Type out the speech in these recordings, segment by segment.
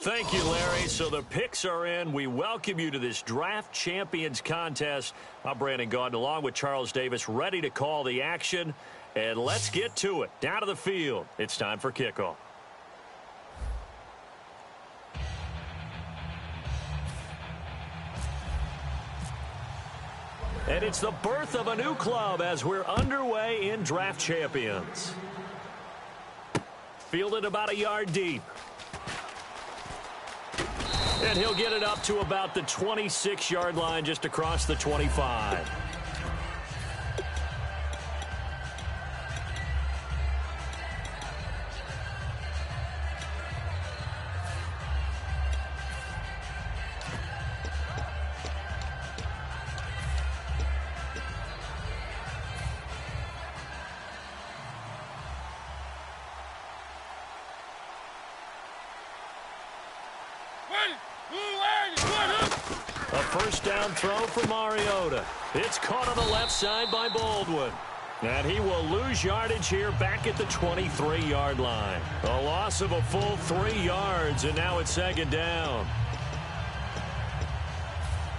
Thank you, Larry. So the picks are in. We welcome you to this Draft Champions contest. I'm Brandon Gaudin along with Charles Davis, ready to call the action. And let's get to it. Down to the field. It's time for kickoff. And it's the birth of a new club as we're underway in Draft Champions. Fielded about a yard deep. And he'll get it up to about the 26-yard line, just across the 25. A first down throw for Mariota. It's caught on the left side by Baldwin. And he will lose yardage here back at the 23-yard line. A loss of a full 3 yards, and now it's second down.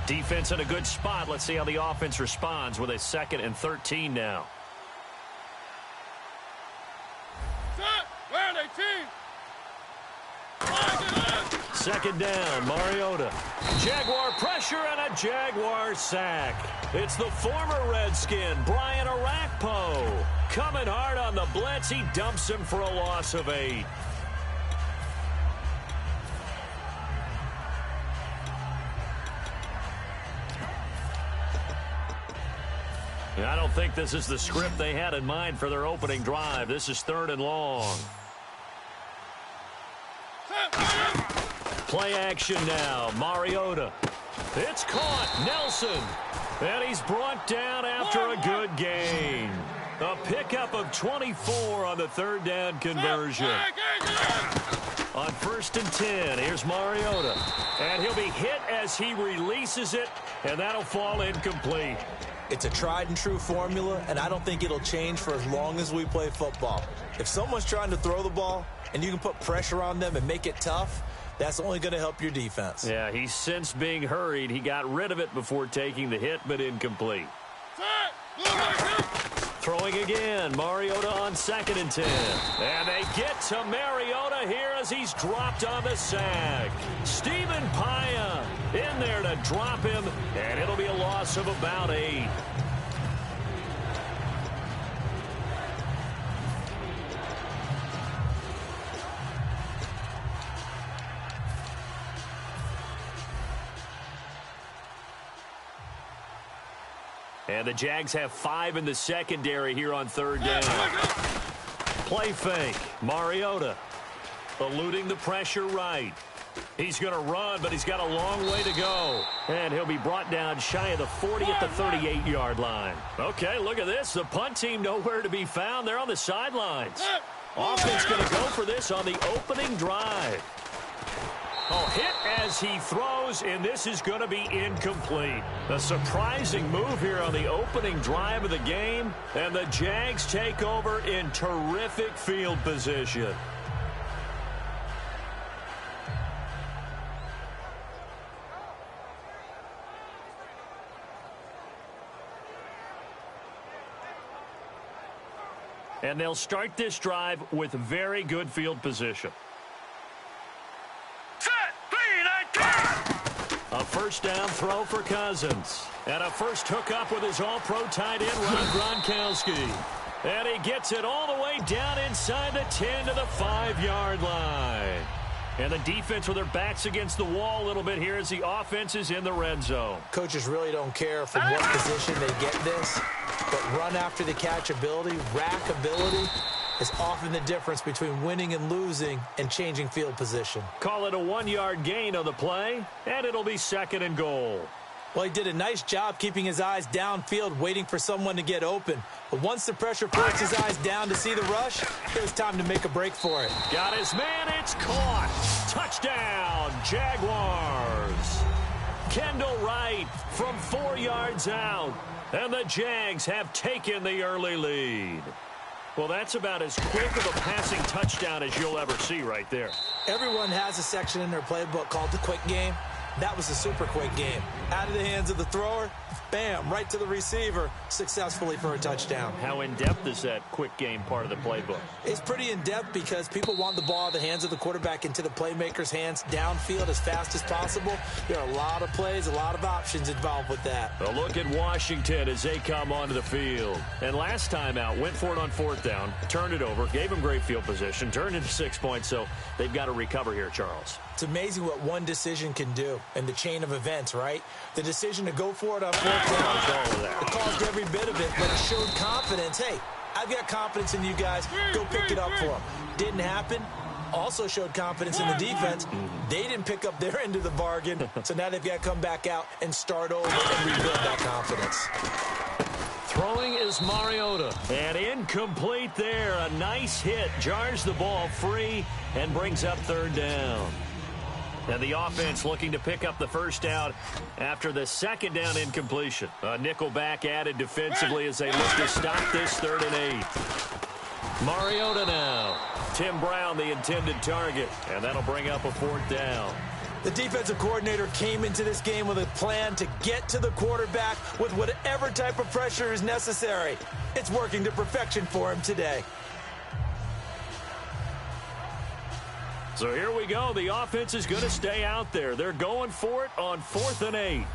Defense in a good spot. Let's see how the offense responds with a 2nd and 13 now. Second down, Mariota. Jaguar pressure and a Jaguar sack. It's the former Redskin, Brian Arakpo. Coming hard on the blitz. He dumps him for a loss of 8. I don't think this is the script they had in mind for their opening drive. This is 3rd and long. Play action now. Mariota. It's caught. Nelson. And he's brought down after a good gain. A pickup of 24 on the 3rd down conversion. On 1st and 10, here's Mariota. And he'll be hit as he releases it, and that'll fall incomplete. It's a tried-and-true formula, and I don't think it'll change for as long as we play football. If someone's trying to throw the ball, and you can put pressure on them and make it tough, that's only going to help your defense. Yeah, he's since being hurried. He got rid of it before taking the hit, but incomplete. Throwing again. Mariota on 2nd and 10. And they get to Mariota here as he's dropped on the sack. Stephen Paya in there to drop him, and it'll be a loss of about 8. And the Jags have 5 in the secondary here on 3rd down. Play fake. Mariota eluding the pressure right. He's going to run, but he's got a long way to go. And he'll be brought down shy of the 40 at the 38-yard line. Okay, look at this. The punt team nowhere to be found. They're on the sidelines. Offense going to go for this on the opening drive. Oh, hit as he throws, and this is going to be incomplete. A surprising move here on the opening drive of the game, and the Jags take over in terrific field position. And they'll start this drive with very good field position. A first down throw for Cousins. And a first hookup with his all-pro tight end, Ron Gronkowski. And he gets it all the way down inside the 10 to the 5-yard line. And the defense with their backs against the wall a little bit here as the offense is in the red zone. Coaches really don't care from what position they get this, but run after the catch ability, rack ability, is often the difference between winning and losing and changing field position. Call it a 1-yard gain on the play, and it'll be 2nd and goal. Well, he did a nice job keeping his eyes downfield, waiting for someone to get open. But once the pressure forced his eyes down to see the rush, it was time to make a break for it. Got his man. It's caught. Touchdown, Jaguars. Kendall Wright from 4 yards out. And the Jags have taken the early lead. Well, that's about as quick of a passing touchdown as you'll ever see right there. Everyone has a section in their playbook called the quick game. That was a super quick game. Out of the hands of the thrower, bam, right to the receiver, successfully for a touchdown. How in-depth is that quick game part of the playbook? It's pretty in-depth because people want the ball out of the hands of the quarterback into the playmaker's hands downfield as fast as possible. There are a lot of plays, a lot of options involved with that. A look at Washington as they come onto the field. And last time out, went for it on fourth down, turned it over, gave them great field position, turned into 6 points, so they've got to recover here, Charles. It's amazing what one decision can do in the chain of events, right? The decision to go for it on fourth down, it caused every bit of it, but it showed confidence. Hey, I've got confidence in you guys. Go pick it up for them. Didn't happen. Also showed confidence in the defense. They didn't pick up their end of the bargain, so now they've got to come back out and start over and rebuild that confidence. Throwing is Mariota, and incomplete there. A nice hit, jars the ball free, and brings up third down. And the offense looking to pick up the first down after the second down incompletion. A nickel back added defensively as they look to stop this 3rd and 8. Mariota now. Tim Brown, the intended target, and that'll bring up a 4th down. The defensive coordinator came into this game with a plan to get to the quarterback with whatever type of pressure is necessary. It's working to perfection for him today. So here we go. The offense is going to stay out there. They're going for it on 4th and 8.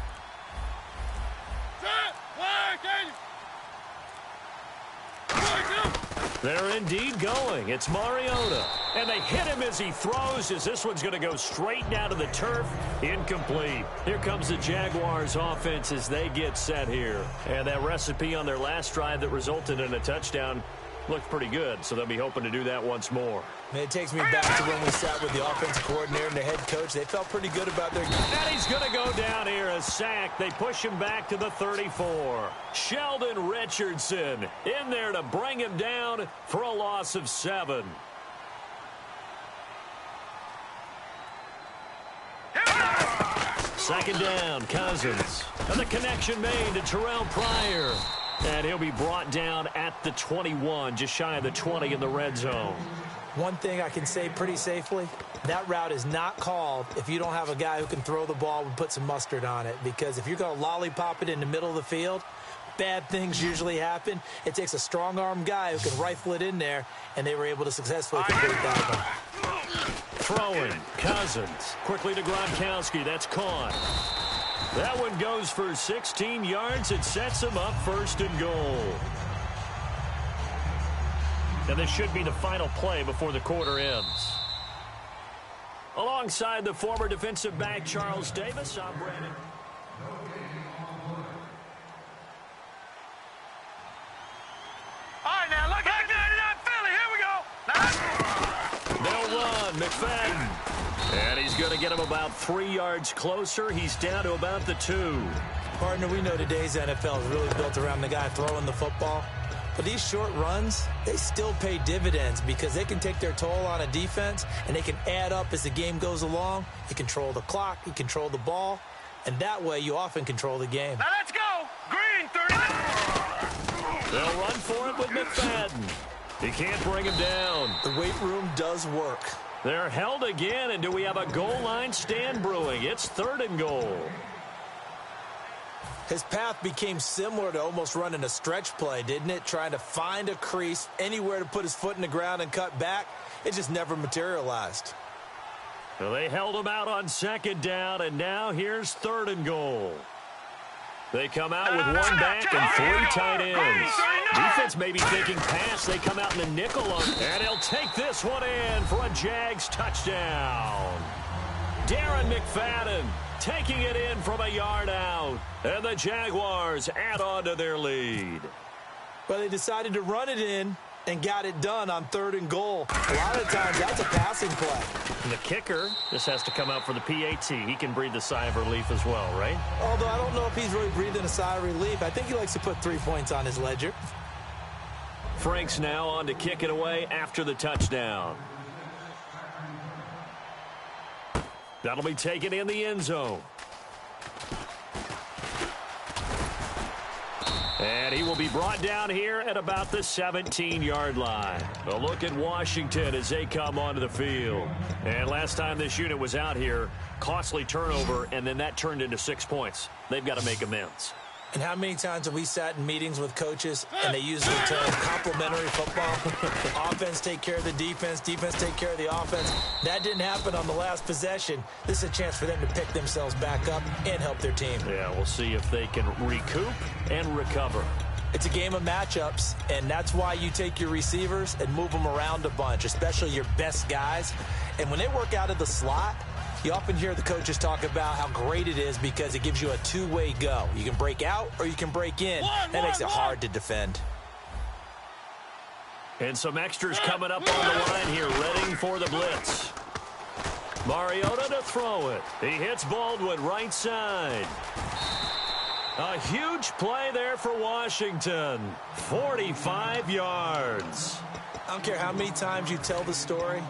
They're indeed going. It's Mariota. And they hit him as he throws, as this one's going to go straight down to the turf. Incomplete. Here comes the Jaguars offense as they get set here. And that recipe on their last drive that resulted in a touchdown looked pretty good, so they'll be hoping to do that once more. Man, it takes me back to when we sat with the offensive coordinator and the head coach. They felt pretty good about their game. And he's going to go down here, a sack. They push him back to the 34. Sheldon Richardson in there to bring him down for a loss of 7. Second down, Cousins. And the connection made to Terrell Pryor. And he'll be brought down at the 21, just shy of the 20 in the red zone. One thing I can say pretty safely, that route is not called if you don't have a guy who can throw the ball and put some mustard on it. Because if you're going to lollipop it in the middle of the field, bad things usually happen. It takes a strong-arm guy who can rifle it in there, and they were able to successfully complete that one. Throwing, Cousins. Quickly to Gronkowski. That's caught. That one goes for 16 yards. It sets him up 1st and goal. And this should be the final play before the quarter ends. Alongside the former defensive back Charles Davis, I'm Brandon. All right, now look at that, Philly. Here we go. They'll run. McFadden. And he's going to get him about 3 yards closer. He's down to about the 2. Partner, we know today's NFL is really built around the guy throwing the football. But these short runs, they still pay dividends because they can take their toll on a defense and they can add up as the game goes along. You control the clock, you control the ball, and that way you often control the game. Now let's go. Green, 30. They'll run for it with McFadden. He can't bring him down. The weight room does work. They're held again, and do we have a goal line stand brewing? It's 3rd and goal. His path became similar to almost running a stretch play, didn't it? Trying to find a crease, anywhere to put his foot in the ground and cut back. It just never materialized. Well, they held him out on 2nd down, and now here's 3rd and goal. They come out with 1 back and 3 tight ends. Defense may be thinking pass. They come out in the nickel, and he'll take this one in for a Jags touchdown. Darren McFadden taking it in from a yard out. And the Jaguars add on to their lead. Well, they decided to run it in and got it done on 3rd and goal. A lot of times that's a passing play. And the kicker, this has to come out for the PAT. He can breathe a sigh of relief as well, right? Although I don't know if he's really breathing a sigh of relief. I think he likes to put 3 points on his ledger. Frank's now on to kick it away after the touchdown. That'll be taken in the end zone. And he will be brought down here at about the 17-yard line. A look at Washington as they come onto the field. And last time this unit was out here, costly turnover, and then that turned into 6 points. They've got to make amends. And how many times have we sat in meetings with coaches and they use the term complementary football? Offense take care of the defense, defense take care of the offense. That didn't happen on the last possession. This is a chance for them to pick themselves back up and help their team. Yeah, we'll see if they can recoup and recover. It's a game of matchups, and that's why you take your receivers and move them around a bunch, especially your best guys. And when they work out of the slot, you often hear the coaches talk about how great it is because it gives you a two-way go. You can break out or you can break in. That makes it hard to defend. And some extras coming up on the line here, ready for the blitz. Mariota to throw it. He hits Baldwin right side. A huge play there for Washington. 45 yards. I don't care how many times you tell the story,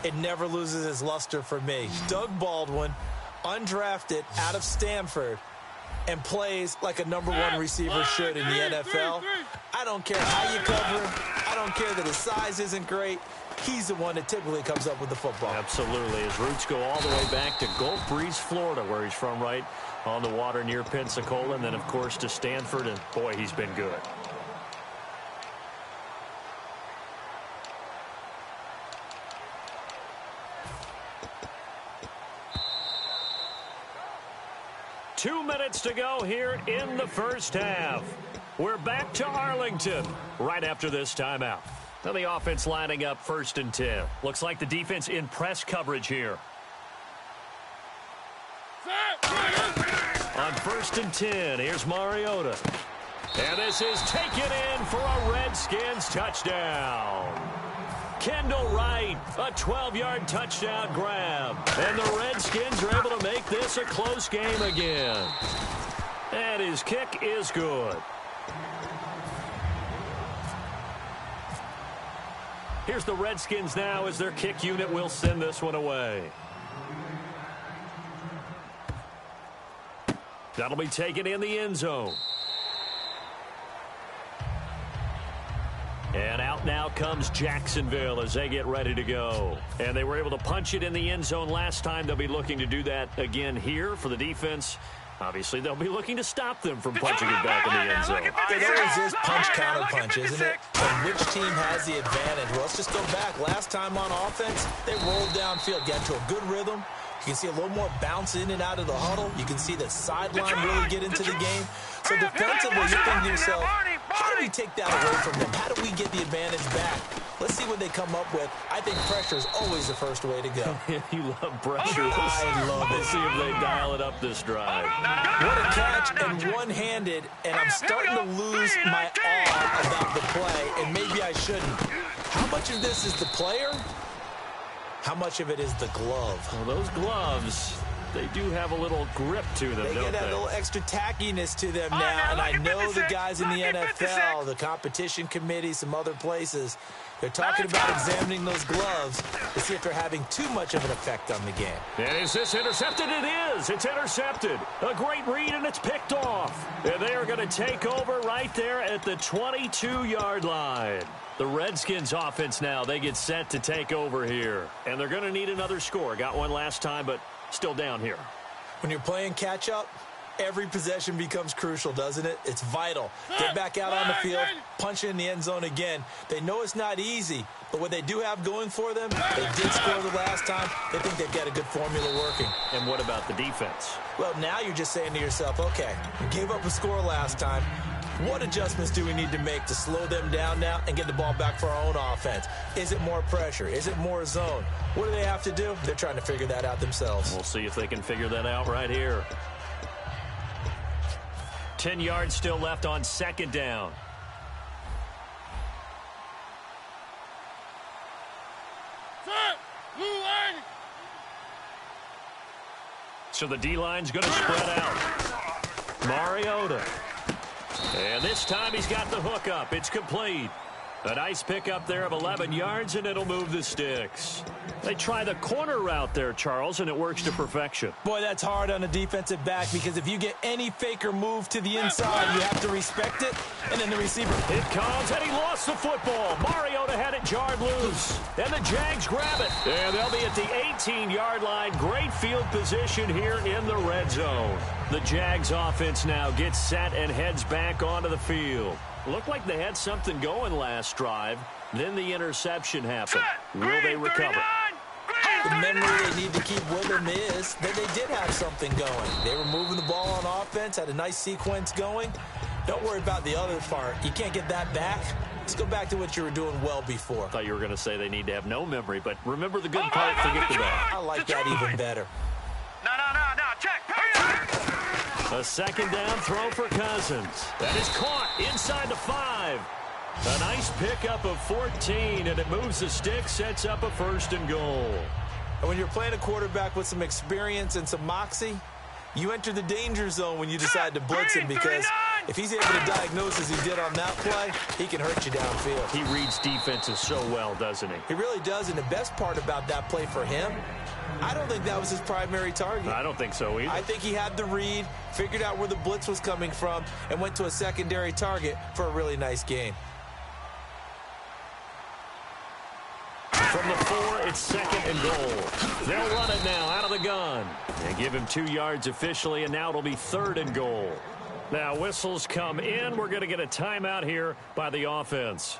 it never loses its luster for me. Doug Baldwin, undrafted out of Stanford, and plays like a #1 receiver should in the NFL. I don't care how you cover him. I don't care that his size isn't great. He's the one that typically comes up with the football. Absolutely. His roots go all the way back to Gulf Breeze, Florida, where he's from, right on the water near Pensacola, and then, of course, to Stanford, and, boy, he's been good. Two minutes to go here in the first half. We're back to Arlington right after this timeout. Now the offense lining up 1st and 10. Looks like the defense in press coverage here. On 1st and 10, here's Mariota. And this is taken in for a Redskins touchdown. Kendall Wright, a 12-yard touchdown grab. And the Redskins are able to make this a close game again. And his kick is good. Here's the Redskins now as their kick unit will send this one away. That'll be taken in the end zone. And out now comes Jacksonville as they get ready to go. And they were able to punch it in the end zone last time. They'll be looking to do that again here for the defense. Obviously, they'll be looking to stop them from punching it back in the end zone. It always is punch-counter-punch, isn't it? And which team has the advantage? Well, let's just go back. Last time on offense, they rolled downfield, got to a good rhythm. You can see a little more bounce in and out of the huddle. You can see the sideline really get into the game. So defensively, you're thinking to yourself, how do we take that away from them? How do we get the advantage back? Let's see what they come up with. I think pressure is always the first way to go. You love pressure. I love it. Let's see if they dial it up this drive. What a catch and one-handed, and I'm starting to lose my awe about the play, and maybe I shouldn't. How much of this is the player? How much of it is the glove? Well, those gloves, they do have a little grip to them, They don't get that they? little extra tackiness to them now, and I know the guys in the NFL, the competition committee, some other places, they're talking about examining those gloves to see if they're having too much of an effect on the game. And is this intercepted? It is. It's intercepted. A great read, and it's picked off. And they are going to take over right there at the 22-yard line. The Redskins offense now, they get set to take over here. And they're going to need another score. Got one last time, but still down here. When you're playing catch-up, every possession becomes crucial, doesn't it? It's vital. Get back out on the field, punch in the end zone again. They know it's not easy, but what they do have going for them, they did score the last time. They think they've got a good formula working. And what about the defense? Well, now you're just saying to yourself, okay, we gave up a score last time. What adjustments do we need to make to slow them down now and get the ball back for our own offense? Is it more pressure? Is it more zone? What do they have to do? They're trying to figure that out themselves. We'll see if they can figure that out right here. 10 yards still left on 2nd down. So the D-line's going to spread out. Mariota. And this time he's got the hook up. It's complete. A nice pickup there of 11 yards, and it'll move the sticks. They try the corner route there, Charles, and it works to perfection. Boy, that's hard on a defensive back because if you get any faker move to the inside, you have to respect it, and then the receiver. It comes, and he lost the football. Mariota had it jarred loose, and the Jags grab it. And they'll be at the 18-yard line. Great field position here in the red zone. The Jags offense now gets set and heads back onto the field. Looked like they had something going last drive. Then the interception happened. Will they recover? The memory they need to keep with them is that they did have something going. They were moving the ball on offense, had a nice sequence going. Don't worry about the other part. You can't get that back. Let's go back to what you were doing well before. I thought you were going to say they need to have no memory, but remember the good part, forget the bad. I like that even better. No, check. A second down throw for Cousins. That is caught inside the 5. A nice pickup of 14, and it moves the stick, sets up a 1st and goal. And when you're playing a quarterback with some experience and some moxie, you enter the danger zone when you decide to blitz him, because if he's able to diagnose as he did on that play, he can hurt you downfield. He reads defenses so well, doesn't he? He really does, and the best part about that play for him, I don't think that was his primary target. I don't think so either. I think he had the read, figured out where the blitz was coming from, and went to a secondary target for a really nice gain. From the 4, it's 2nd and goal. They'll run it now out of the gun. They give him 2 yards officially, and now it'll be 3rd and goal. Now whistles come in. We're going to get a timeout here by the offense.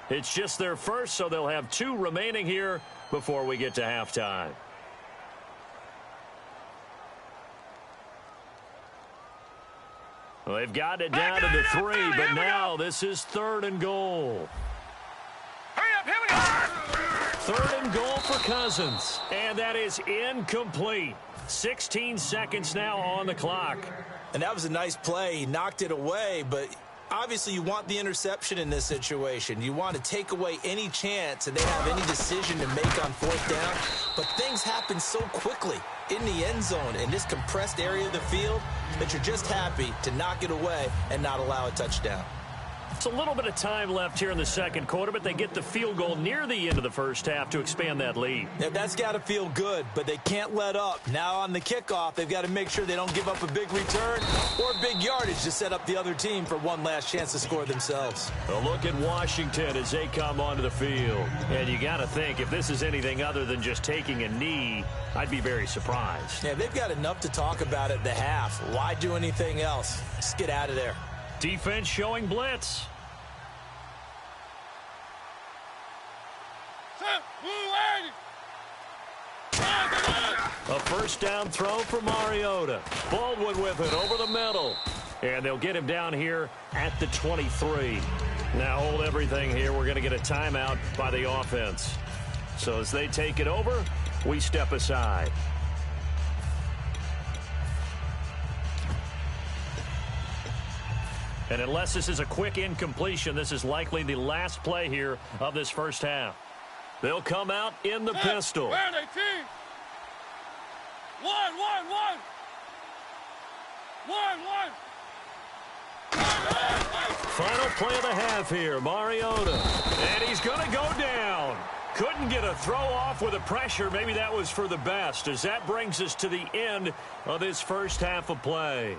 It's just their first, so they'll have 2 remaining here before we get to halftime. Well, they've got it down to the 3, but now this is 3rd and goal. Hurry up, here we go. 3rd and goal for Cousins, and that is incomplete. 16 seconds now on the clock. And that was a nice play. He knocked it away, but obviously you want the interception in this situation. You want to take away any chance and they have any decision to make on 4th down. But things happen so quickly in the end zone in this compressed area of the field that you're just happy to knock it away and not allow a touchdown. It's a little bit of time left here in the 2nd quarter, but they get the field goal near the end of the 1st half to expand that lead. Yeah, that's got to feel good, but they can't let up. Now on the kickoff, they've got to make sure they don't give up a big return or big yardage to set up the other team for one last chance to score themselves. A look at Washington as they come onto the field. And you got to think, if this is anything other than just taking a knee, I'd be very surprised. Yeah, they've got enough to talk about at the half. Why do anything else? Just get out of there. Defense showing blitz. A 1st down throw for Mariota. Baldwin with it over the middle. And they'll get him down here at the 23. Now hold everything here. We're going to get a timeout by the offense. So as they take it over, we step aside. And unless this is a quick incompletion, this is likely the last play here of this 1st half. They'll come out in the pistol. Where are they, team? One. Final play of the half here, Mariota. And he's going to go down. Couldn't get a throw off with the pressure. Maybe that was for the best, as that brings us to the end of this 1st half of play.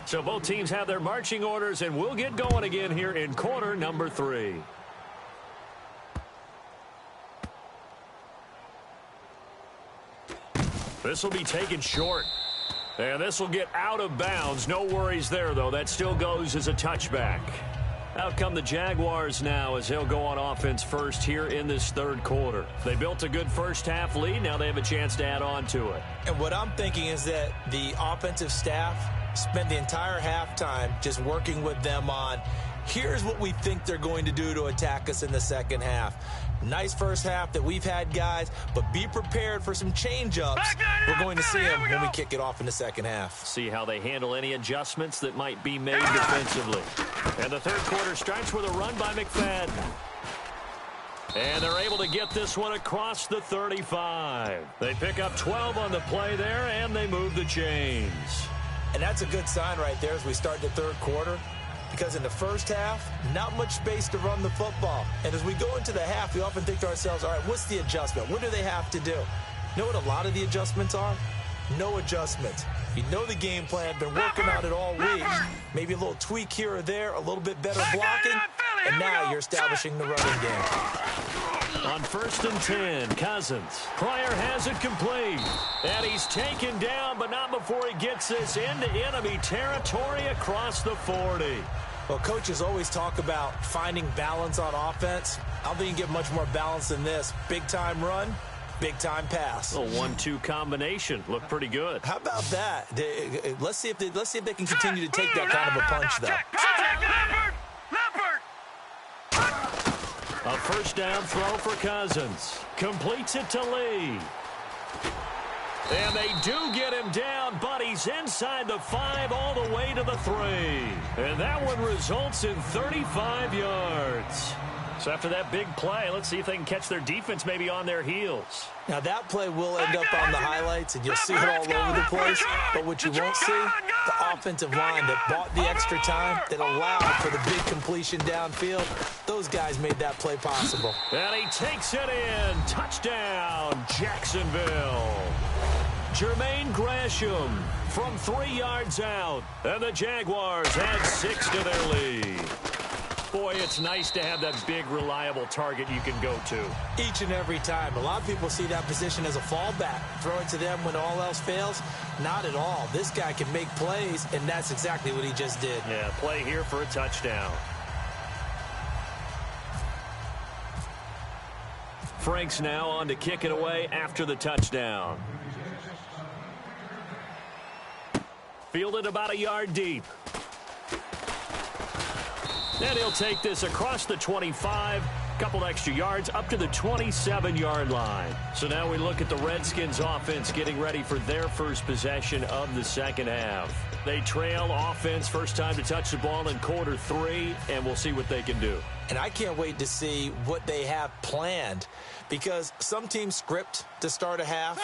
So both teams have their marching orders, and we'll get going again here in quarter number 3. This will be taken short. And this will get out of bounds. No worries there, though. That still goes as a touchback. Out come the Jaguars now as they'll go on offense first here in this 3rd quarter. They built a good 1st half lead. Now they have a chance to add on to it. And what I'm thinking is that the offensive staff spent the entire halftime just working with them on, here's what we think they're going to do to attack us in the 2nd half. Nice 1st half that we've had, guys, but be prepared for some change-ups. We're going to see them when we kick it off in the 2nd half. See how they handle any adjustments that might be made defensively. And the 3rd quarter starts with a run by McFadden. And they're able to get this one across the 35. They pick up 12 on the play there, and they move the chains. And that's a good sign right there as we start the third quarter. Because in the first half, not much space to run the football. And as we go into the half, we often think to ourselves, all right, what's the adjustment? What do they have to do? You know what a lot of the adjustments are? No adjustments. You know the game plan, been working on it all week. Maybe a little tweak here or there, a little bit better blocking, and now you're establishing the running game. On 1st and 10, Cousins. Pryor has it complete. And he's taken down, but not before he gets this into enemy territory across the 40. Well, coaches always talk about finding balance on offense. I don't think you can get much more balance than this. Big-time run, big-time pass. A 1-2 combination. Looked pretty good. How about that? Let's see if they can continue to take that kind of a punch, though. A first down throw for Cousins. Completes it to Lee. And they do get him down, but he's inside the 5 all the way to the 3. And that one results in 35 yards. So after that big play, let's see if they can catch their defense maybe on their heels. Now, that play will end up on the highlights, and you'll see it all over the place. But what you won't see, the offensive line that bought the extra time, that allowed for the big completion downfield, those guys made that play possible. And he takes it in. Touchdown, Jacksonville. Jermaine Gresham from 3 yards out. And the Jaguars add 6 to their lead. Boy, it's nice to have that big, reliable target you can go to. Each and every time. A lot of people see that position as a fallback. Throw it to them when all else fails. Not at all. This guy can make plays, and that's exactly what he just did. Yeah, play here for a touchdown. Frank's now on to kick it away after the touchdown. Fielded about a yard deep. And he'll take this across the 25, couple extra yards up to the 27-yard line. So now we look at the Redskins offense getting ready for their first possession of the second half. They trail offense first time to touch the ball in quarter 3, and we'll see what they can do. And I can't wait to see what they have planned, because some teams script to start a half.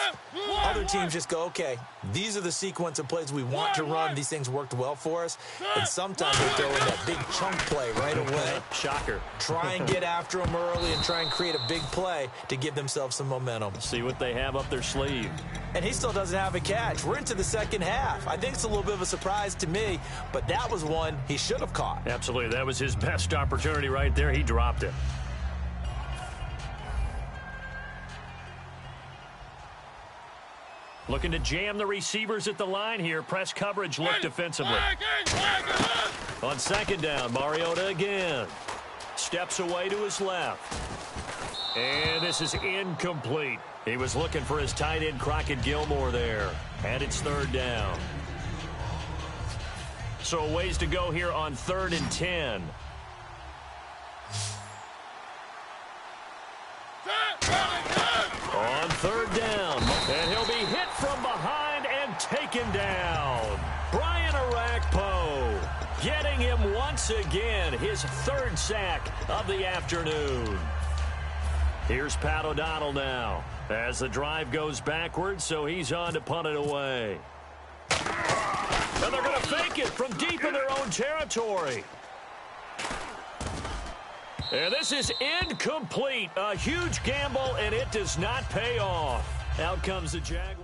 Other teams just go, okay, these are the sequence of plays we want to run. These things worked well for us. And sometimes they throw in that big chunk play right away. Shocker. Try and get after them early and try and create a big play to give themselves some momentum. See what they have up their sleeve. And he still doesn't have a catch. We're into the second half. I think it's a little bit of a surprise to me, but that was one he should have caught. Absolutely. That was his best opportunity right there. He dropped it. Looking to jam the receivers at the line here. Press coverage look defensively. On second down, Mariota again. Steps away to his left. And this is incomplete. He was looking for his tight end, Crockett Gilmore there. And it's third down. So a ways to go here on 3rd and 10. On 3rd down. And he'll be hit from behind and taken down. Brian Arakpo getting him once again. His 3rd sack of the afternoon. Here's Pat O'Donnell now as the drive goes backwards, so he's on to punt it away. And they're going to fake it from deep in their own territory. And this is incomplete. A huge gamble, and it does not pay off. Out comes the Jaguars.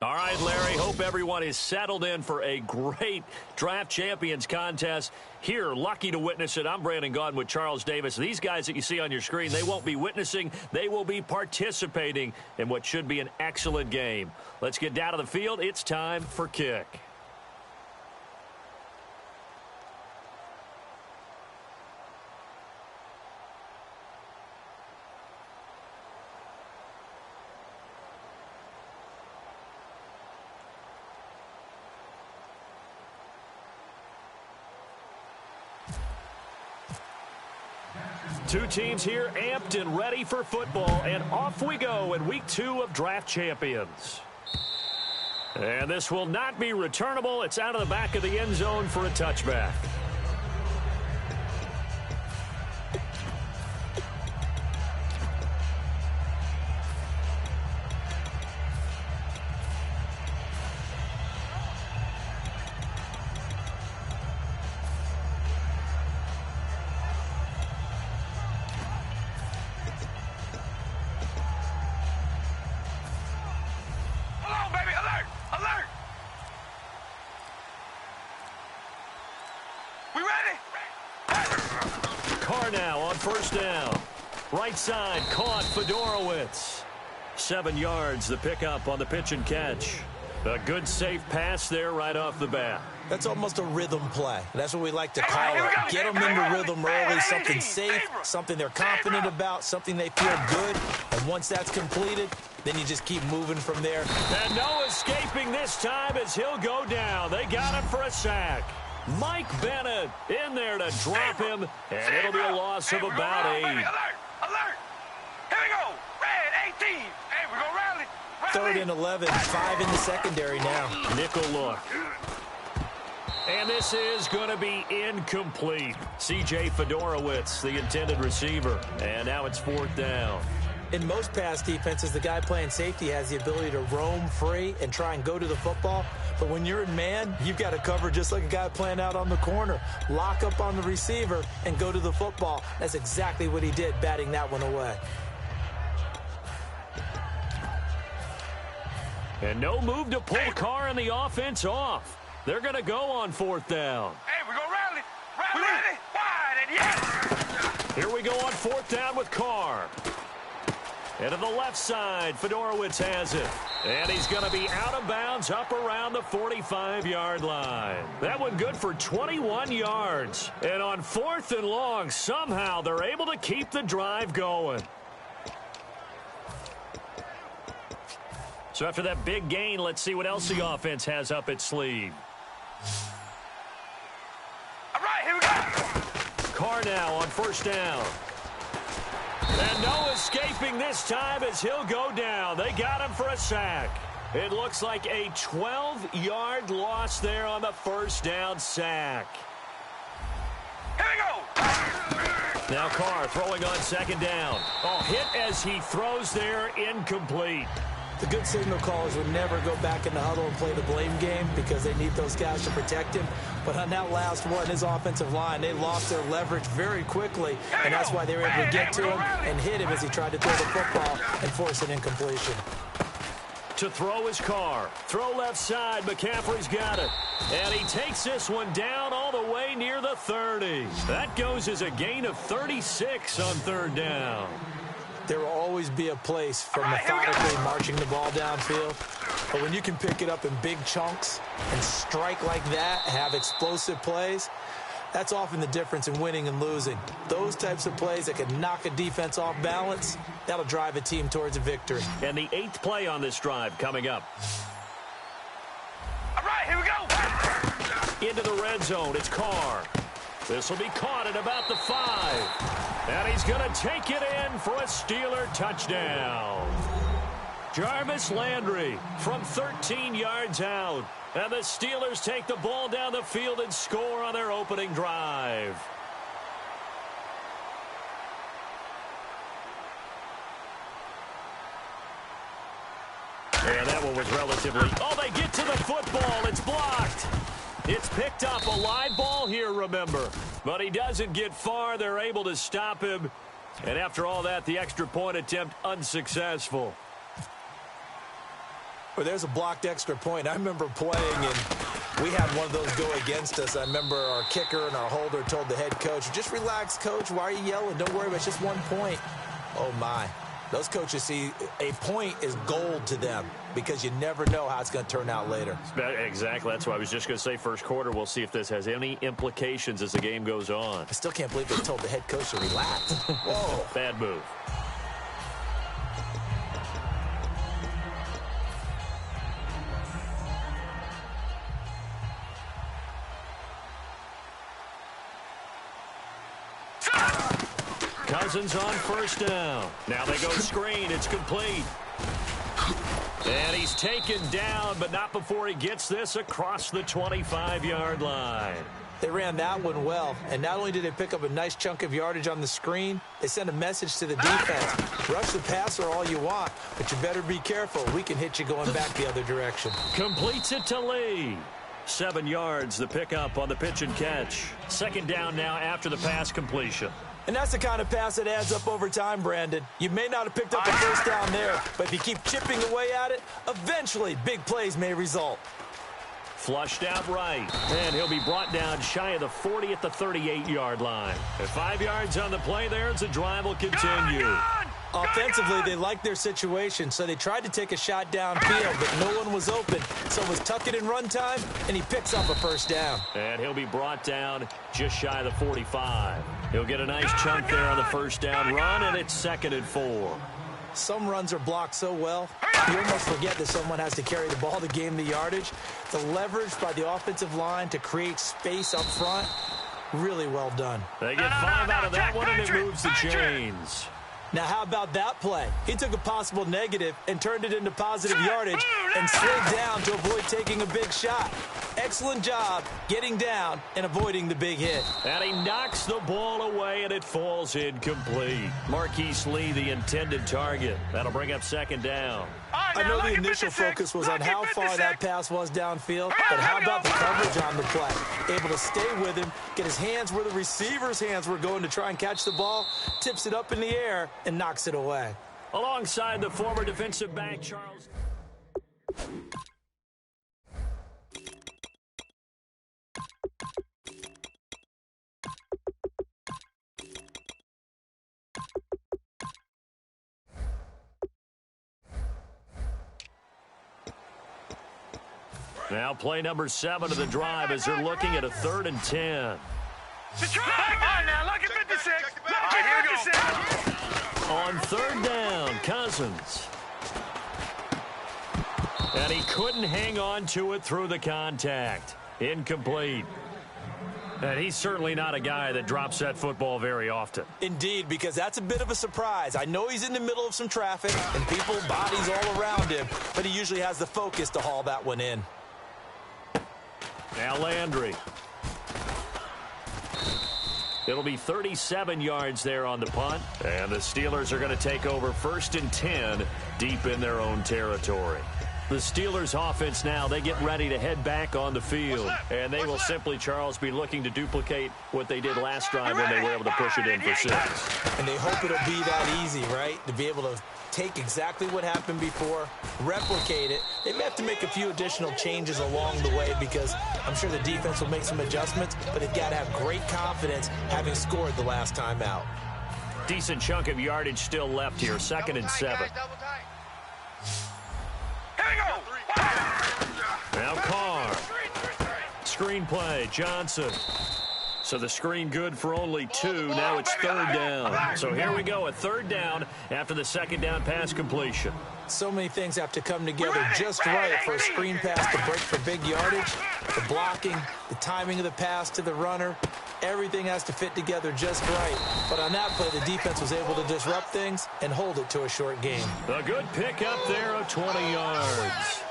All right, Larry, hope everyone is settled in for a great Draft Champions contest. Here, lucky to witness it, I'm Brandon Gaudin with Charles Davis. These guys that you see on your screen, they won't be witnessing. They will be participating in what should be an excellent game. Let's get down to the field. It's time for kick. Two teams here amped and ready for football, and off we go in week 2 of Draft Champions. And this will not be returnable. It's out of the back of the end zone for a touchback. Now on first down. Right side, caught Fedorowicz. 7 yards, the pickup on the pitch and catch. A good, safe pass there right off the bat. That's almost a rhythm play. That's what we like to call it. Get them into rhythm early, something safe, something they're confident about, something they feel good. And once that's completed, then you just keep moving from there. And no escaping this time as he'll go down. They got him for a sack. Mike Bennett in there to drop him, and it'll be a loss of about 8. Alert! Alert! Here we go! Red 18! Hey, we're gonna rally! 3rd and 11, 5 in the secondary now. Nickel look. And this is going to be incomplete. C.J. Fedorowicz, the intended receiver. And now it's 4th down. In most pass defenses, the guy playing safety has the ability to roam free and try and go to the football. But when you're in man, you've got to cover just like a guy playing out on the corner. Lock up on the receiver and go to the football. That's exactly what he did, batting that one away. And no move to pull Carr and the offense off. They're going to go on 4th down. Hey, we're going to rally. We're ready. Wide and yes. Here we go on 4th down with Carr. And to the left side, Fedorowicz has it. And he's going to be out of bounds up around the 45-yard line. That one good for 21 yards. And on 4th and long, somehow they're able to keep the drive going. So after that big gain, let's see what else the offense has up its sleeve. All right, here we go. Carr now on 1st down. And no escaping this time as he'll go down. They got him for a sack. It looks like a 12-yard loss there on the 1st down sack. Here we go. Now Carr throwing on 2nd down. Oh, hit as he throws there, incomplete. The good signal callers would never go back in the huddle and play the blame game because they need those guys to protect him. But on that last one, his offensive line, they lost their leverage very quickly, and that's why they were able to get to him and hit him as he tried to throw the football and force an incompletion. To throw his Carr. Throw left side. McCaffrey's got it. And he takes this one down all the way near the 30. That goes as a gain of 36 on 3rd down. There will always be a place for methodically marching the ball downfield. But when you can pick it up in big chunks and strike like that, have explosive plays, that's often the difference in winning and losing. Those types of plays that can knock a defense off balance, that'll drive a team towards a victory. And the 8th play on this drive coming up. All right, here we go. Into the red zone, it's Carr. This will be caught at about the 5. And he's going to take it in for a Steeler touchdown. Jarvis Landry from 13 yards out. And the Steelers take the ball down the field and score on their opening drive. And that one was relatively... Oh, they get to the football. It's blocked. It's picked up. A live ball here, remember. But he doesn't get far. They're able to stop him. And after all that, the extra point attempt unsuccessful. Or there's a blocked extra point. I remember playing, and we had one of those go against us. I remember our kicker and our holder told the head coach, just relax, coach. Why are you yelling? Don't worry about it. It's just 1 point. Oh, my. Those coaches see a point is gold to them because you never know how it's going to turn out later. Exactly. That's what I was just going to say. First quarter, we'll see if this has any implications as the game goes on. I still can't believe they told the head coach to relax. Whoa. Bad move. Cousins on first down. Now they go screen. It's complete. And he's taken down, but not before he gets this across the 25-yard line. They ran that one well, and not only did they pick up a nice chunk of yardage on the screen, they sent a message to the defense. Rush the passer all you want, but you better be careful. We can hit you going back the other direction. Completes it to Lee. 7 yards, the pickup on the pitch and catch. Second down now after the pass completion. And that's the kind of pass that adds up over time, Brandon. You may not have picked up the first down there, but if you keep chipping away at it, eventually big plays may result. Flushed out right, and he'll be brought down shy of the 40 at the 38-yard line. At 5 yards on the play there, as the drive will continue. Offensively, they liked their situation, so they tried to take a shot downfield, but no one was open. So it was tuck it in run time, and he picks up a first down. And he'll be brought down just shy of the 45. He'll get a nice chunk there on the first down run, and it's 2nd and 4. Some runs are blocked so well, you almost forget that someone has to carry the ball to gain the yardage. The leverage by the offensive line to create space up front, really well done. They get 5 out of that one, and it moves the chains. Now, how about that play? He took a possible negative and turned it into positive yardage and slid down to avoid taking a big shot. Excellent job getting down and avoiding the big hit. And he knocks the ball away, and it falls incomplete. Marquise Lee, the intended target. That'll bring up 2nd down. I know the initial focus was on how far that pass was downfield, but how about the coverage on the play? Able to stay with him, get his hands where the receiver's hands were going to try and catch the ball, tips it up in the air, and knocks it away. Alongside the former defensive back, Charles. Now play number 7 of the drive as they're looking at a 3rd and 10. On now, look at 56. Look at 56. On 3rd down, Cousins. And he couldn't hang on to it through the contact. Incomplete. And he's certainly not a guy that drops that football very often. Indeed, because that's a bit of a surprise. I know he's in the middle of some traffic and people, bodies all around him, but he usually has the focus to haul that one in. Now Landry. It'll be 37 yards there on the punt. And the Steelers are going to take over 1st and 10 deep in their own territory. The Steelers offense now, they get ready to head back on the field. And they will simply, Charles, be looking to duplicate what they did last drive when they were able to push it in for 6. And they hope it'll be that easy, right? To be able to take exactly what happened before, replicate it. They may have to make a few additional changes along the way because I'm sure the defense will make some adjustments, but they've got to have great confidence having scored the last time out. Decent chunk of yardage still left here. 2nd and 7. Now Carr. Screenplay, Johnson. So the screen good for only 2. Now it's 3rd down. So here we go, a 3rd down after the 2nd down pass completion. So many things have to come together just right for a screen pass to break for big yardage. The blocking, the timing of the pass to the runner, everything has to fit together just right. But on that play, the defense was able to disrupt things and hold it to a short game. A good pickup there of 20 yards.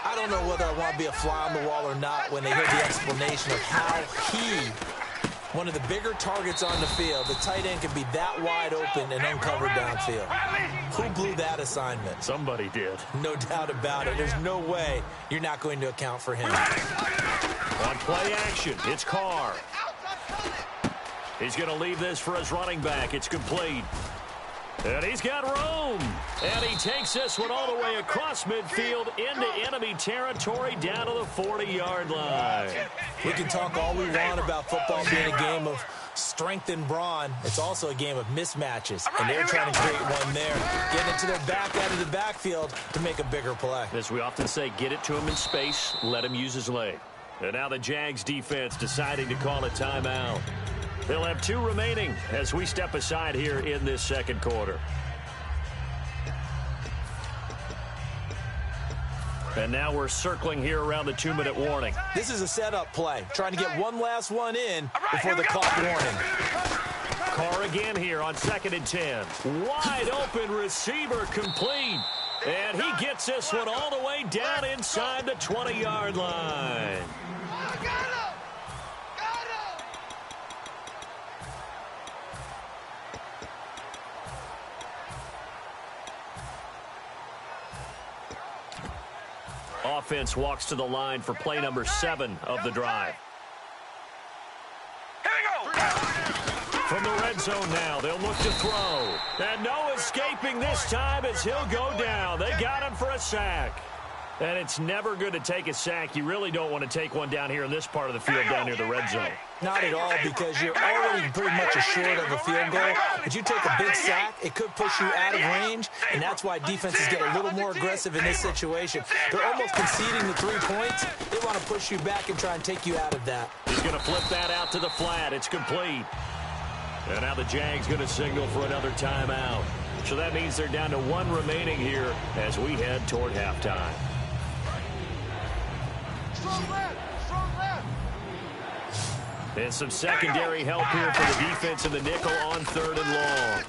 I don't know whether I want to be a fly on the wall or not when they hear the explanation of how he, one of the bigger targets on the field, the tight end can be that wide open and uncovered downfield. Who blew that assignment? Somebody did. No doubt about it. There's no way you're not going to account for him. On play action, it's Carr. He's going to leave this for his running back. It's complete. And he's got room. And he takes this one all the way across midfield into enemy territory down to the 40-yard line. We can talk all we want about football being a game of strength and brawn. It's also a game of mismatches. And they're trying to create one there. Getting it to their back out of the backfield to make a bigger play. As we often say, get it to him in space, let him use his leg. And now the Jags defense deciding to call a timeout. They'll have 2 remaining as we step aside here in this second quarter. And now we're circling here around the 2-minute warning. This is a setup play, trying to get one last one in before the clock warning. Carr again here on 2nd and 10. Wide open receiver complete. And he gets this one all the way down inside the 20-yard line. Offense walks to the line for play number 7 of the drive. Here we go. From the red zone now, they'll look to throw. And no escaping this time as he'll go down. They got him for a sack. And it's never good to take a sack. You really don't want to take one down here in this part of the field down near the red zone. Not at all, because you're already pretty much assured of a field goal. But you take a big sack, it could push you out of range, and that's why defenses get a little more aggressive in this situation. They're almost conceding the 3 points. They want to push you back and try and take you out of that. He's going to flip that out to the flat. It's complete. And now the Jags going to signal for another timeout. So that means they're down to 1 remaining here as we head toward halftime. Strong left. Strong left. And some secondary help here for the defense in the nickel on 3rd and long.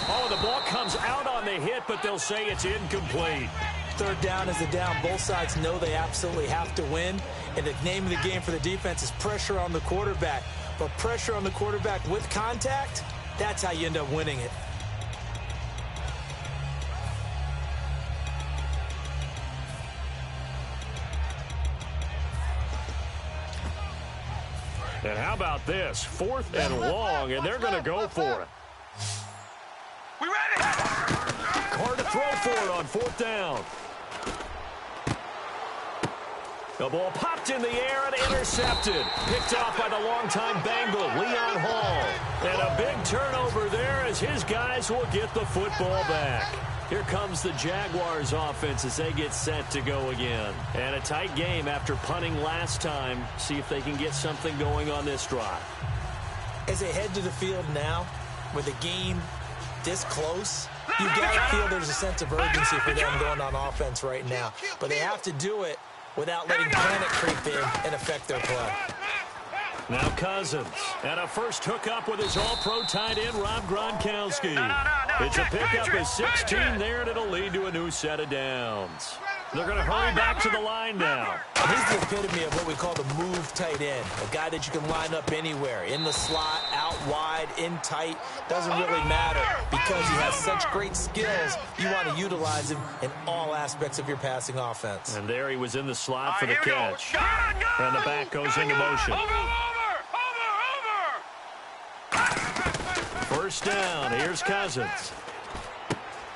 Oh, the ball comes out on the hit, but they'll say it's incomplete. 3rd down is the down. Both sides know they absolutely have to win. And the name of the game for the defense is pressure on the quarterback. But pressure on the quarterback with contact, that's how you end up winning it. And how about this? 4th and long, and they're going to go for it. We ready? Hard to throw for it on 4th down. The ball popped in the air and intercepted. Picked off by the longtime Bengal, Leon Hall. And a big turnover there as his guys will get the football back. Here comes the Jaguars offense as they get set to go again. And a tight game after punting last time. See if they can get something going on this drive. As they head to the field now, with the game this close, you got to feel there's a sense of urgency for them going on offense right now. But they have to do it without letting panic creep in and affect their play. Now Cousins, and a first hookup with his all-pro tight end, Rob Gronkowski. It's a pickup of 16 there, and it'll lead to a new set of downs. They're going to hurry back to the line now. He's the epitome of what we call the move tight end, a guy that you can line up anywhere, in the slot, out wide, in tight, doesn't really matter because he has such great skills. You want to utilize him in all aspects of your passing offense. And there he was in the slot for the catch. And the back goes into motion. First down, here's Cousins.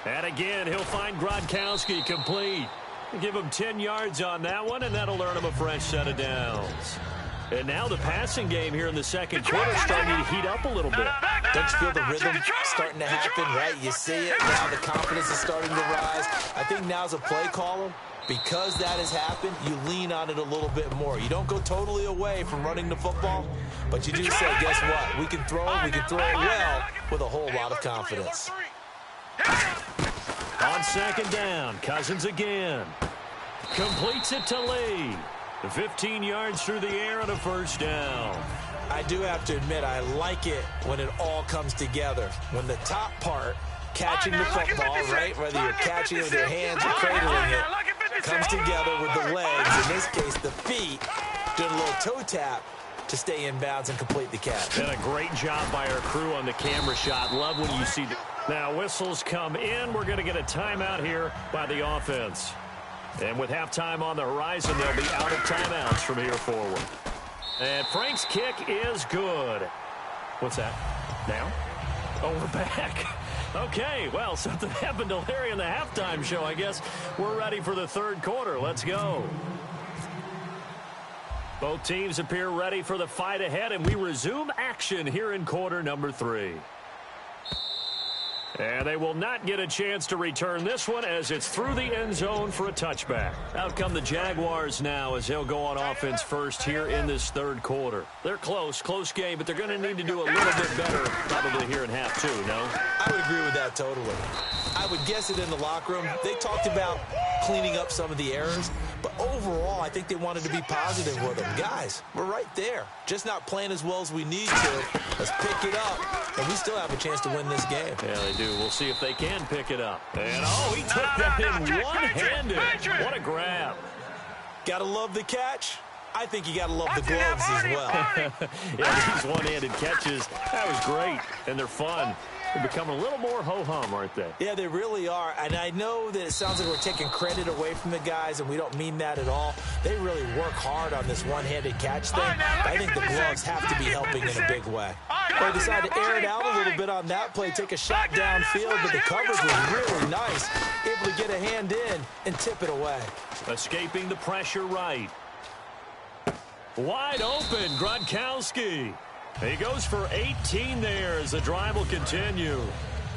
And again, he'll find Gronkowski complete. Give him 10 yards on that one, and that'll earn him a fresh set of downs. And now the passing game here in the second quarter is starting to heat up a little bit. Don't you feel the rhythm starting to happen, right? You see it. Now the confidence is starting to rise. I think now's a play caller. Because that has happened, you lean on it a little bit more. You don't go totally away from running the football, but you do say, guess what? We can throw it, we can throw it well with a whole lot of confidence. On second down, Cousins again. Completes it to Lee. 15 yards through the air and a first down. I do have to admit, I like it when it all comes together. When the top part, catching the football, right? Whether you're catching it with your hands or cradling it, comes together with the legs, in this case the feet, doing a little toe tap to stay in bounds and complete the catch. And a great job by our crew on the camera shot. Love when you see the... Now whistles come in. We're going to get a timeout here by the offense. And with halftime on the horizon, they'll be out of timeouts from here forward. And Frank's kick is good. What's that? Now? Oh, we're back. Okay, well, something happened to Larry in the halftime show, I guess. We're ready for the third quarter. Let's go. Both teams appear ready for the fight ahead, and we resume action here in quarter number 3. And they will not get a chance to return this one as it's through the end zone for a touchback. Out come the Jaguars now as they'll go on offense first here in this third quarter. They're close game, but they're going to need to do a little bit better probably here in half 2, no? I would agree with that totally. I would guess it in the locker room. They talked about cleaning up some of the errors, but overall, I think they wanted to be positive with them. Guys, we're right there. Just not playing as well as we need to. Let's pick it up, and we still have a chance to win this game. Yeah, they do. We'll see if they can pick it up. And, oh, he took that in one-handed. What a grab. Gotta love the catch. I think you got to love the gloves as well. Yeah, these one-handed catches, that was great, and they're fun. They're becoming a little more ho-hum, aren't they? Yeah, they really are. And I know that it sounds like we're taking credit away from the guys, and we don't mean that at all. They really work hard on this one-handed catch thing. I think the gloves have to be helping in a big way. They decided to air it out a little bit on that play, take a shot downfield, but the coverage was really nice. Able to get a hand in and tip it away. Escaping the pressure right. Wide open, Gronkowski. He goes for 18 there as the drive will continue.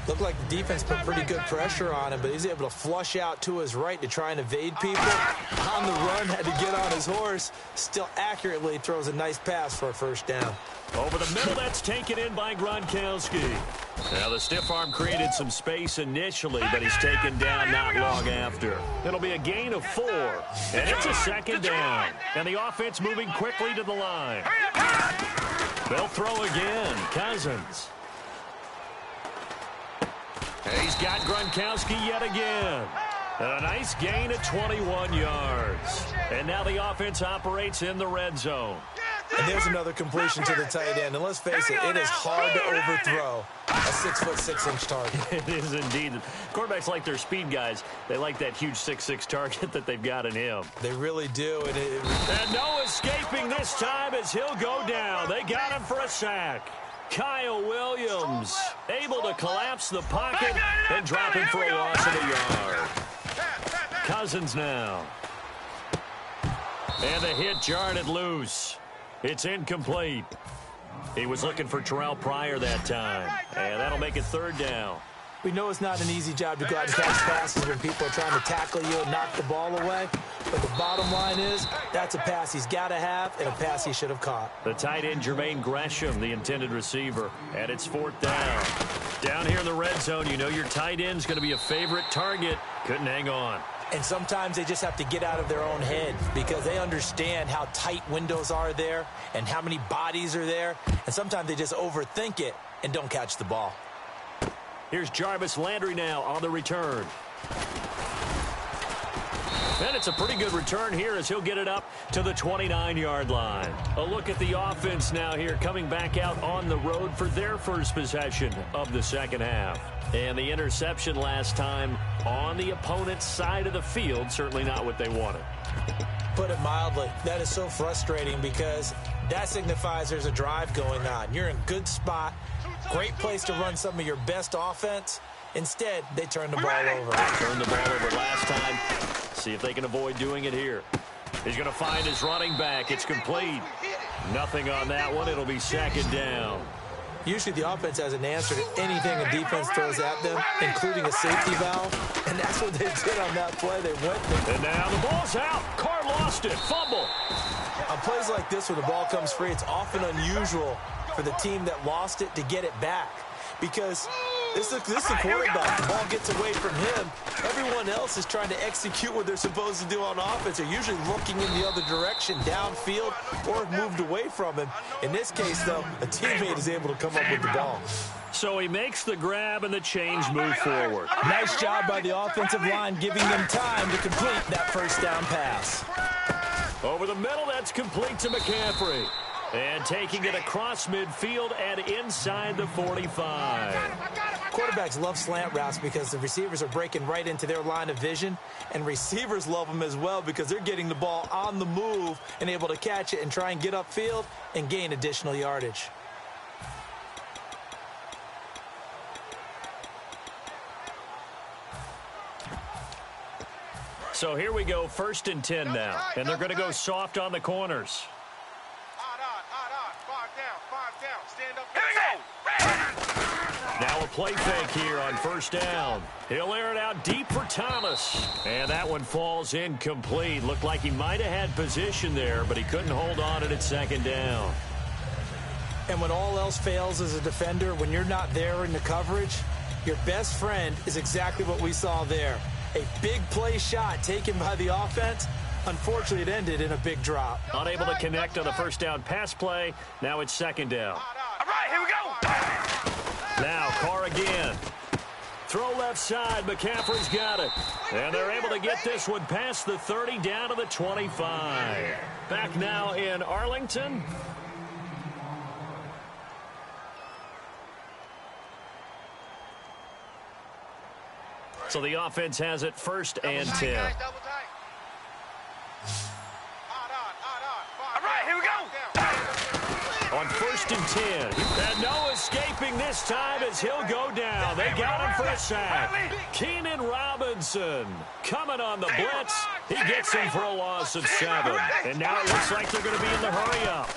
Looked like the defense put pretty good pressure on him, but he's able to flush out to his right to try and evade people. On the run, had to get on his horse. Still accurately throws a nice pass for a first down. Over the middle, that's taken in by Gronkowski. Now, the stiff arm created some space initially, but he's taken down not long after. It'll be a gain of 4, and it's a second down. And the offense moving quickly to the line. They'll throw again. Cousins. He's got Gronkowski yet again. A nice gain of 21 yards. And now the offense operates in the red zone. And there's another completion to the tight end. And let's face it, it is hard to overthrow a 6'6" target. It is indeed. Quarterbacks like their speed guys. They like that huge 6'6" target that they've got in him. They really do. And no escaping this time as he'll go down. They got him for a sack. Kyle Williams able to collapse the pocket and drop him for a loss of a yard. Cousins now. And the hit jarred it loose. It's incomplete. He was looking for Terrell Pryor that time. And that'll make it third down. We know it's not an easy job to go out and catch passes when people are trying to tackle you and knock the ball away. But the bottom line is, that's a pass he's got to have and a pass he should have caught. The tight end, Jermaine Gresham, the intended receiver. And it's fourth down. Down here in the red zone, you know your tight end's going to be a favorite target. Couldn't hang on. And sometimes they just have to get out of their own head because they understand how tight windows are there and how many bodies are there. And sometimes they just overthink it and don't catch the ball. Here's Jarvis Landry now on the return. And it's a pretty good return here as he'll get it up to the 29-yard line. A look at the offense now here coming back out on the road for their first possession of the second half. And the interception last time on the opponent's side of the field, certainly not what they wanted. Put it mildly, that is so frustrating because that signifies there's a drive going on. You're in a good spot, great place to run some of your best offense. Instead, they turn the ball over. Turned the ball over last time. See if they can avoid doing it here. He's going to find his running back. It's complete. Nothing on that one. It'll be second down. Usually the offense has an answer to anything a defense throws at them, including a safety valve. And that's what they did on that play. They went. And now the ball's out. Carr lost it. Fumble. On plays like this where the ball comes free, it's often unusual for the team that lost it to get it back. Because this is the quarterback. The ball gets away from him. Everyone else is trying to execute what they're supposed to do on offense. They're usually looking in the other direction, downfield, or moved away from him. In this case, though, a teammate is able to come up with the ball. So he makes the grab and the change move forward. Nice job by the offensive line giving them time to complete that first down pass. Over the middle, that's complete to McCaffrey. And taking it across midfield and inside the 45. Quarterbacks love slant routes because the receivers are breaking right into their line of vision. And receivers love them as well because they're getting the ball on the move and able to catch it and try and get upfield and gain additional yardage. So here we go, 1st and 10 now. And they're going to go soft on the corners. Now a play fake here on 1st down. He'll air it out deep for Thomas. And that one falls incomplete. Looked like he might have had position there, but he couldn't hold on it at 2nd down. And when all else fails as a defender, when you're not there in the coverage, your best friend is exactly what we saw there. A big play shot taken by the offense. Unfortunately, it ended in a big drop. Unable to connect on the 1st down pass play. Now it's 2nd down. All right, here we go. Now Carr again. Throw left side. McCaffrey's got it. And they're able to get this one past the 30 down to the 25. Back now in Arlington. So the offense has it 1st and 10. All right, here we go. On 1st and 10. And no escaping this time as he'll go down. They got him for a sack. Keenan Robinson coming on the blitz. He gets him for a loss of 7. And now it looks like they're going to be in the hurry-up.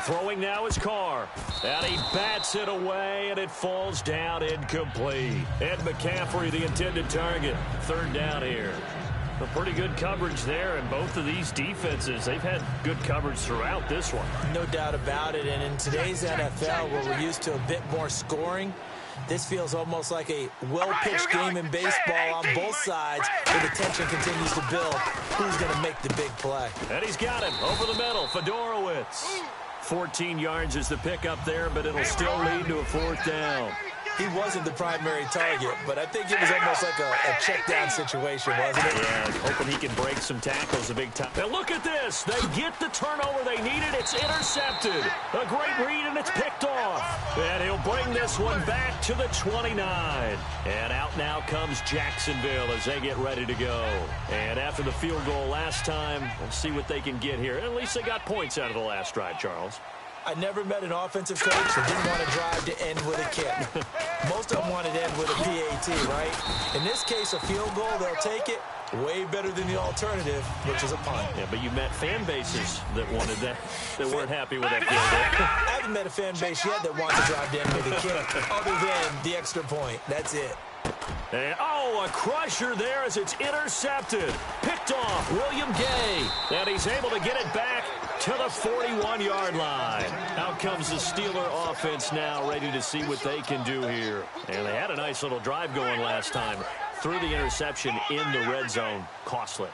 Throwing now is Carr. And he bats it away, and it falls down incomplete. Ed McCaffrey, the intended target. 3rd down here. A pretty good coverage there, and both of these defenses, they've had good coverage throughout this one. No doubt about it, and in today's NFL, where we're used to a bit more scoring, this feels almost like a well-pitched game in baseball on both sides, where the tension continues to build. Who's going to make the big play? And he's got him over the middle. Fedorowicz. 14 yards is the pickup there, but it'll still lead to a 4th down. He wasn't the primary target, but I think it was almost like a check-down situation, wasn't it? Yeah, hoping he can break some tackles a big time. Now look at this. They get the turnover they needed. It's intercepted. A great read, and it's picked off. And he'll bring this one back to the 29. And out now comes Jacksonville as they get ready to go. And after the field goal last time, we'll see what they can get here. At least they got points out of the last drive, Charles. I never met an offensive coach that didn't want to drive to end with a kick. Most of them wanted to end with a PAT, right? In this case, a field goal, they'll take it. Way better than the alternative, which is a punt. Yeah, but you met fan bases that wanted that, that weren't happy with that field goal. I haven't met a fan base yet that wants to drive to end with a kick, other than the extra point. That's it. And, a crusher there as it's intercepted. Picked off William Gay. And he's able to get it back to the 41-yard line. Out comes the Steeler offense now, ready to see what they can do here. And they had a nice little drive going last time. Threw the interception in the red zone. Costly.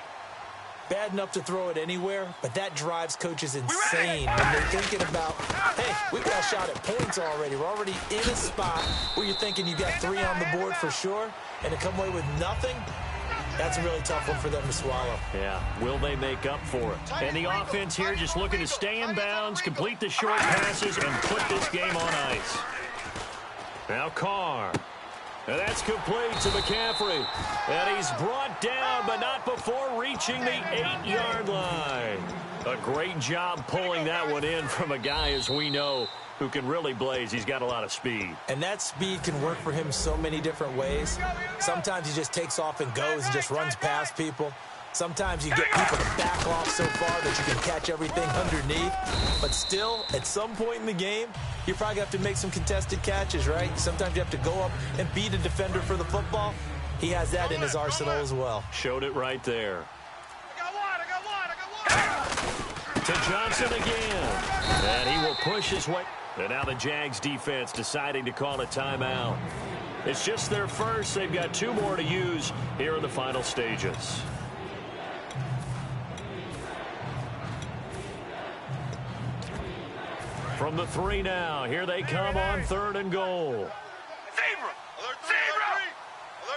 Bad enough to throw it anywhere, but that drives coaches insane when they're thinking about, hey, we've got a shot at points already. We're already in a spot where you're thinking you got 3 on the board for sure, and to come away with nothing, that's a really tough one for them to swallow. Yeah, will they make up for it? And the offense here just looking to stay in bounds, complete the short passes, and put this game on ice. Now Carr. And that's complete to McCaffrey. And he's brought down, but not before reaching the 8-yard line. A great job pulling that one in from a guy, as we know, who can really blaze. He's got a lot of speed. And that speed can work for him so many different ways. Sometimes he just takes off and goes and just runs past people. Sometimes you get people to back off so far that you can catch everything underneath. But still, at some point in the game, you probably have to make some contested catches, right? Sometimes you have to go up and beat a defender for the football. He has that in his arsenal as well. Showed it right there. To Johnson again. And he will push his way. And now the Jags defense deciding to call a timeout. It's just their first. They've got 2 more to use here in the final stages. From the 3 now, here they come on 3rd and goal. Zebra! Zebra!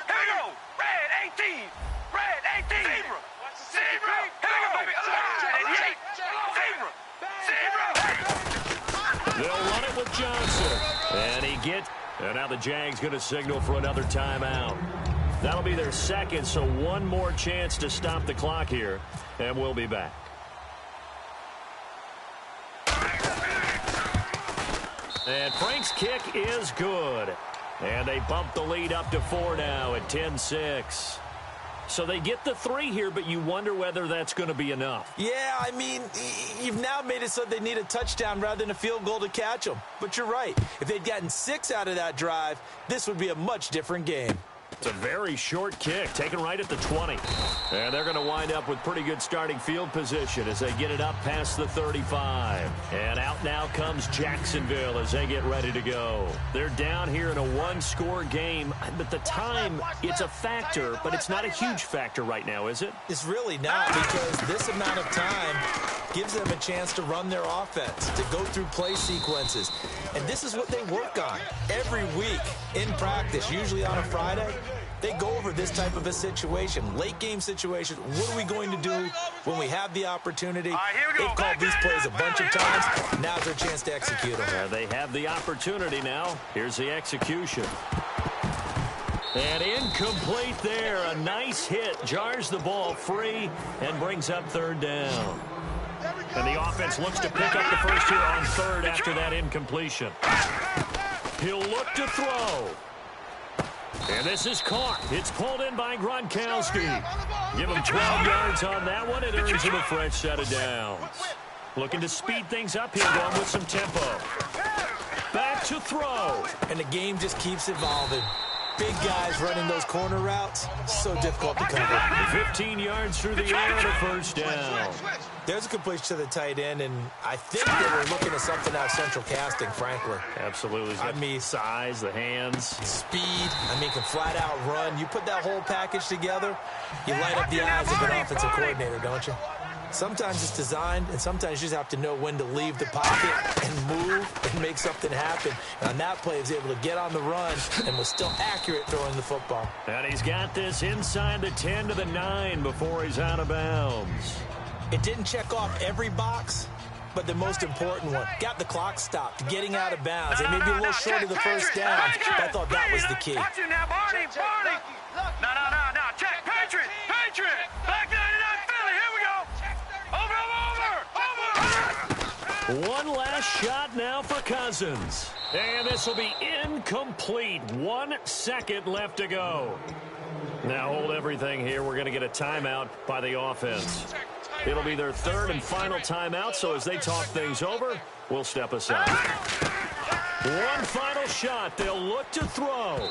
Here we go! Red 18! Red 18! Zebra! Zebra! Here we go, baby! Zebra! Zebra! They'll run it with Johnson. And now the Jags going to signal for another timeout. That'll be their second, so one more chance to stop the clock here, and we'll be back. And Frank's kick is good. And they bump the lead up to 4 now at 10-6. So they get the 3 here, but you wonder whether that's going to be enough. Yeah, I mean, you've now made it so they need a touchdown rather than a field goal to catch them. But you're right. If they'd gotten 6 out of that drive, this would be a much different game. It's a very short kick, taken right at the 20. And they're going to wind up with pretty good starting field position as they get it up past the 35. And out now comes Jacksonville as they get ready to go. They're down here in a 1-score game, but the time, it's a factor, but it's not a huge factor right now, is it? It's really not, because this amount of time gives them a chance to run their offense, to go through play sequences. And this is what they work on every week in practice, usually on a Friday. They go over this type of a situation, late game situation. What are we going to do when we have the opportunity? They've called these plays a bunch of times. Now's their chance to execute them. They have the opportunity now. Here's the execution. And incomplete there. A nice hit. Jars the ball free and brings up 3rd down. And the offense looks to pick up the first here on 3rd after that incompletion. He'll look to throw. And this is caught. It's pulled in by Gronkowski. Give him 12 yards on that one. It earns him a fresh set of downs. Looking to speed things up here, going with some tempo. Back to throw. And the game just keeps evolving. Big guys running those corner routes, so difficult to cover. 15 yards through the air and a first down. There's a completion to the tight end, and I think they were looking at something out of central casting, frankly. Absolutely. I mean, size, the hands. Speed, can flat out run. You put that whole package together, you light up the eyes of an offensive coordinator, don't you? Sometimes it's designed, and sometimes you just have to know when to leave the pocket and move and make something happen. And on that play, he was able to get on the run and was still accurate throwing the football. And he's got this inside the 10 to the 9 before he's out of bounds. It didn't check off every box, but the most important one. Got the clock stopped, getting out of bounds. They may be a little short of the first down, but I thought that was the key. Watch you now, Barney. No, check. Patriot. Black 99 Philly, here we go. Over. One last shot now for Cousins. And this will be incomplete. 1 second left to go. Now hold everything here. We're going to get a timeout by the offense. It'll be their 3rd and final timeout, so as they talk things over, we'll step aside. One final shot. They'll look to throw.